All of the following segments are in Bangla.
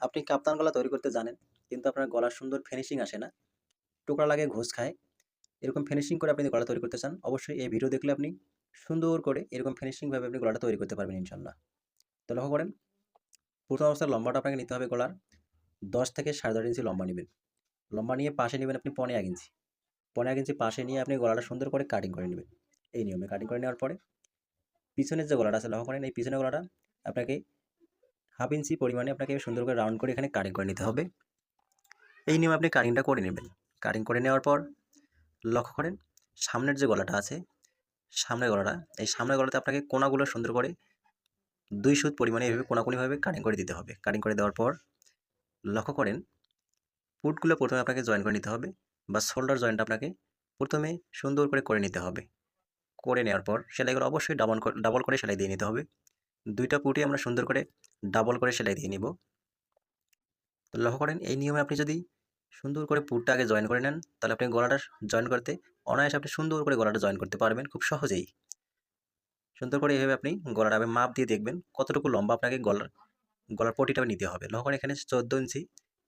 আপনি কাপ্তান গলা তৈরি করতে জানেন, কিন্তু আপনার গলার সুন্দর ফিনিশিং আসে না। টুকরা লাগে, ঘুষ খায়। এরকম ফিনিশিং করে আপনি যদি গলা তৈরি করতে চান, অবশ্যই এই ভিডিও দেখলে আপনি সুন্দর করে এরকম ফিনিশিং ভাবে আপনি গলাটা তৈরি করতে পারবেন ইনশাআল্লাহ। তো লক্ষ্য করেন, প্রথম অবস্থায় লম্বাটা আপনাকে নিতে হবে গলার 10 থেকে 10.5 ইঞ্চি লম্বা নিবেন। লম্বা নিয়ে পাশে নিবেন আপনি 1.5 ইঞ্চি। 1.5 ইঞ্চি পাশে নিয়ে আপনি গলাটা সুন্দর করে কাটিং করে নিবেন। এই নিয়মে কাটিং করে নেওয়ার পরে পিছনের যে গলাটা আছে লক্ষ্য করেন, এই পিছনের গলাটা আপনাকে 1/2 ইঞ্চি পরিমাণে আপনাকে সুন্দর করে রাউন্ড করে এখানে কাটিং করে নিতে হবে। এই নিয়মে আপনি কাটিংটা করে নেবেন। কাটিং করে নেওয়ার পর লক্ষ্য করেন, সামনের যে গলাটা আছে, সামনের গলাটা, এই সামনের গলাতে আপনাকে কোনাগুলো সুন্দর করে 2 সুত পরিমাণে এভাবে কোনাকুনিভাবে কাটিং করে দিতে হবে। কাটিং করে দেওয়ার পর লক্ষ্য করেন, পুটগুলো প্রথমে আপনাকে জয়েন করে নিতে হবে, বা শোল্ডার জয়েন্টটা আপনাকে প্রথমে সুন্দর করে নিতে হবে। করে নেওয়ার পর সেলাইগুলো অবশ্যই ডাবল করে সেলাই দিয়ে নিতে হবে। 2টা পুটই আমরা সুন্দর করে ডাবল করে সেলাই দিয়ে নিব। তো লক্ষ্য করেন, এই নিয়মে আপনি যদি সুন্দর করে পুটটা আগে জয়েন করে নেন, তাহলে আপনি গলাটা জয়েন করতে অনায়াসে আপনি সুন্দর করে গলাটা জয়েন করতে পারবেন খুব সহজেই। সুন্দর করে এভাবে আপনি গলাটা মাপ দিয়ে দেখবেন কতটুকু লম্বা আপনাকে গলার পটিটা নিতে হবে। লক্ষ্য করেন, এখানে 14 ইঞ্চি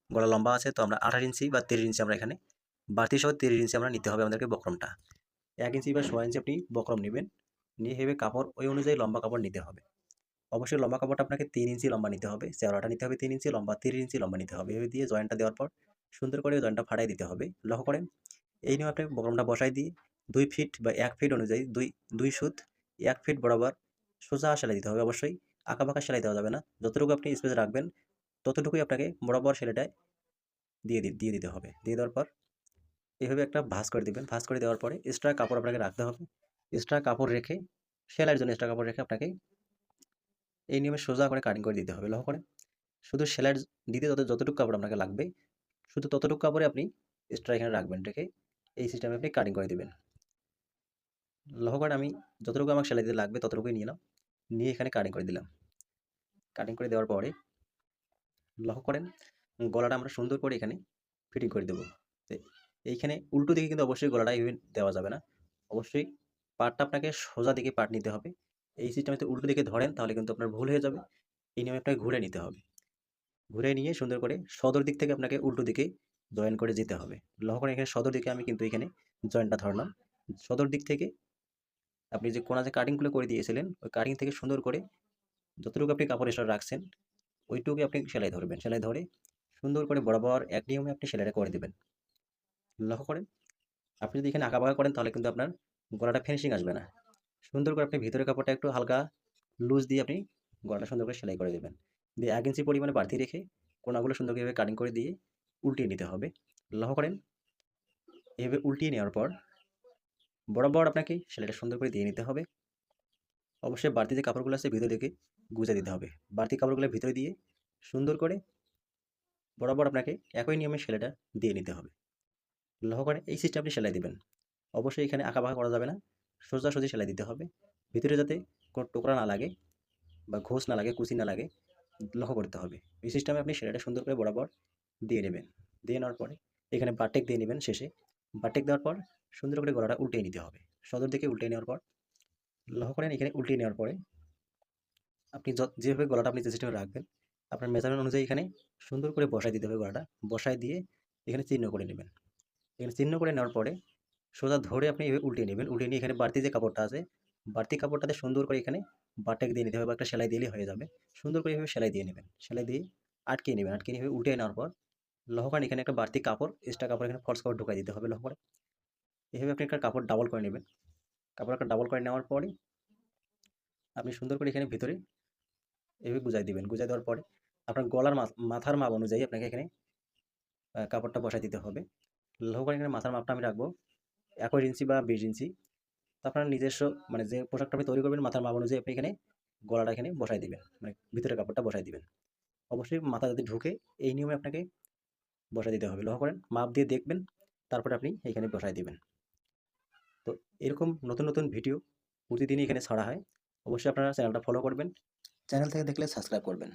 গলা লম্বা আছে, তো আমরা 28 ইঞ্চি বা 30 ইঞ্চি আমরা এখানে বাড়তি সহ 30 ইঞ্চি আমরা নিতে হবে আমাদেরকে বক্রমটা। 1 ইঞ্চি বা 6 ইঞ্চি আপনি বক্রম নেবেন, নিয়ে হেবে কাপড় ওই অনুযায়ী লম্বা কাপড় নিতে হবে। অবশ্যই লম্বা কাপড়টা আপনাকে 3 ইঞ্চি লম্বা নিতে হবে, চওড়াটা নিতে হবে 3 ইঞ্চি, লম্বা 30 ইঞ্চি লম্বা নিতে হবে। এভাবে দিয়ে জয়েন্টটা দেওয়ার পর সুন্দর করে জয়েন্টটা ফাটাই দিতে হবে। লক্ষ্য করেন, এই নিয়মে আপনি বক্রমটা বসাই দিয়ে 2 ফিট বা 1 ফিট অনুযায়ী 2 সুত 1 ফিট বরাবর সোজা সেলাই দিতে হবে। অবশ্যই আঁকাবাঁকা সেলাই দেওয়া যাবে না। যতটুকু আপনি স্পেস রাখবেন ততটুকুই আপনাকে বরাবর সেলাইটায় দিয়ে দিতে হবে। দিয়ে দেওয়ার পর এভাবে একটা ভাঁজ করে দিবেন। ভাঁজ করে দেওয়ার পরে এক্সট্রা কাপড় আপনাকে রাখতে হবে। এক্সট্রা কাপড় রেখে, সেলাইয়ের জন্য এক্সট্রা কাপড় রেখে আপনাকে এই নিয়মে সোজা করে কাটিং করে দিতে হবে। লক্ষ্য করেন, শুধু সেলাই দিতে যতটুকু কাপড় আপনাকে লাগবে, শুধু ততটুকু কাপড়ে আপনি এক্সট্রা এখানে রাখবেন, রেখে এই সিস্টেমে আপনি কাটিং করে দিবেন। লক্ষ্য করেন, আমি যতটুকু আমার সেলাই দিতে লাগবে ততটুকুই নিলাম, নিয়ে এখানে কাটিং করে দিলাম। কাটিং করে দেওয়ার পরে লক্ষ্য করেন, গলাটা আমরা সুন্দর করে এখানে ফিটিং করে দেবো। তো এইখানে উল্টো দিকে কিন্তু অবশ্যই গলাটা এইভাবে দেওয়া যাবে না। অবশ্যই পাটটা আপনাকে সোজা দিকে পাট নিতে হবে। এই সিস্টেমে যদি উল্টো দিকে ধরেন তাহলে কিন্তু আপনার ভুল হয়ে যাবে। এই নিয়মে আপনাকে ঘুরে নিতে হবে। ঘুরে নিয়ে সুন্দর করে সদর দিক থেকে আপনাকে উল্টো দিকে জয়েন করে যেতে হবে। লক্ষ্য করেন, এখানে সদর দিকে আমি কিন্তু এখানে জয়েন্টটা ধরলাম। সদর দিক থেকে আপনি যে কোণা যে কাটিংগুলো করে দিয়েছিলেন, ওই কাটিং থেকে সুন্দর করে যতটুকু আপনি কাপড় এক্সট্রা রাখছেন ওইটুকু আপনি সেলাই ধরবেন। সেলাই ধরে সুন্দর করে বরাবর এক নিয়মে আপনি সেলাইটা করে দেবেন। লক্ষ্য করেন, আপনি যদি এখানে আঁকাবাঁকা করেন তাহলে কিন্তু আপনার গলাটা ফিনিশিং আসবে না। সুন্দর করে আপনি ভিতরের কাপড়টা একটু হালকা লুজ দিয়ে আপনি গলাটা সুন্দর করে সেলাই করে দেবেন। দিয়ে 1 ইঞ্চি পরিমাণে বাড়তি রেখে কোণাগুলো সুন্দর করে কাটিং করে দিয়ে উল্টিয়ে নিতে হবে। লক্ষ্য করেন, এভাবে উল্টিয়ে নেওয়ার পর বরাবর আপনাকে সেলাইটা সুন্দর করে দিয়ে নিতে হবে। অবশ্যই বাড়তি যে কাপড়গুলো আছে ভিতর দিকে গুঁজে দিতে হবে। বাড়তি কাপড়গুলো ভিতরে দিয়ে সুন্দর করে বরাবর আপনাকে একই নিয়মে সেলাইটা দিয়ে নিতে হবে। লক্ষ্য করেন, এই সিস্টেমে আপনি সেলাই দিবেন। অবশ্যই এখানে আঁকাবাঁকা করা যাবে না, সোজাসুজি সেলাই দিতে হবে। ভিতরে যাতে কোনো টোকরা না লাগে বা ঘোষ না লাগে, কুচি না লাগে, লক্ষ্য করতে হবে। এই সিস্টেমে আপনি সেলাইটা সুন্দর করে বরাবর দিয়ে নেবেন। দিয়ে নেওয়ার পরে এখানে বারটেক দিয়ে নেবেন শেষে। বারটেক দেওয়ার পর সুন্দর করে গলাটা উল্টিয়ে নিতে হবে। সদর দিকে উল্টিয়ে নেওয়ার পর লক্ষ্য করেন, এখানে উল্টিয়ে নেওয়ার পরে আপনি যেভাবে গলাটা আপনি যে সিস্টেমে রাখবেন, আপনার মেজারমেন্ট অনুযায়ী এখানে সুন্দর করে বসায় দিতে হবে গলাটা। বসায় দিয়ে এখানে চিহ্ন করে নেবেন। এখানে চিহ্ন করে নেওয়ার পরে সোজা ধরে আপনি এভাবে উল্টিয়ে নেবেন। উল্টিয়ে নিয়ে এখানে বাড়তি যে কাপড়টা আছে, বাড়তি কাপড়টাতে সুন্দর করে এখানে বারটেক দিয়ে নিতে হবে, বা একটা সেলাই দিলেই হয়ে যাবে। সুন্দর করে এভাবে সেলাই দিয়ে নেবেন। সেলাই দিয়ে আটকিয়ে নেবেন। আটকিয়ে নিয়ে এভাবে উল্টিয়ে নেওয়ার পর লক্ষ্য করেন, এখানে একটা বাড়তি কাপড়, এক্সট্রা কাপড় এখানে ফলস কাপড় ঢুকাই দিতে হবে। লক্ষ্য করে এভাবে আপনি একটা কাপড় ডাবল করে নেবেন। কাপড় একটা ডাবল করে নেওয়ার পরে আপনি সুন্দর করে এখানে ভিতরে এভাবে গুজাই দিবেন। গুজাই দেওয়ার পরে আপনার গলার মাথার মাপ অনুযায়ী আপনাকে এখানে কাপড়টা বসাই দিতে হবে। লক্ষ্য করেন, এখানে মাথার মাপটা আমি রাখবো 21 ইঞ্চি বা 20 ইঞ্চি। তো আপনার নিজস্ব, মানে যে পোশাকটা আপনি তৈরি করবেন মাথার মাপ অনুযায়ী আপনি এখানে গলাটা এখানে বসাই দিবেন, মানে ভিতরে কাপড়টা বসাই দিবেন। অবশ্যই মাথা যাতে ঢুকে এই নিয়মে আপনাকে বসাই দিতে হবে। লক্ষ্য করেন, মাপ দিয়ে দেখবেন, তারপরে আপনি এখানে বসাই দিবেন। তো এরকম নতুন নতুন ভিডিও প্রতিদিনই এখানে ছাড়া হয়। অবশ্যই আপনারা চ্যানেলটা ফলো করবেন। চ্যানেল থেকে দেখলে সাবস্ক্রাইব করবেন।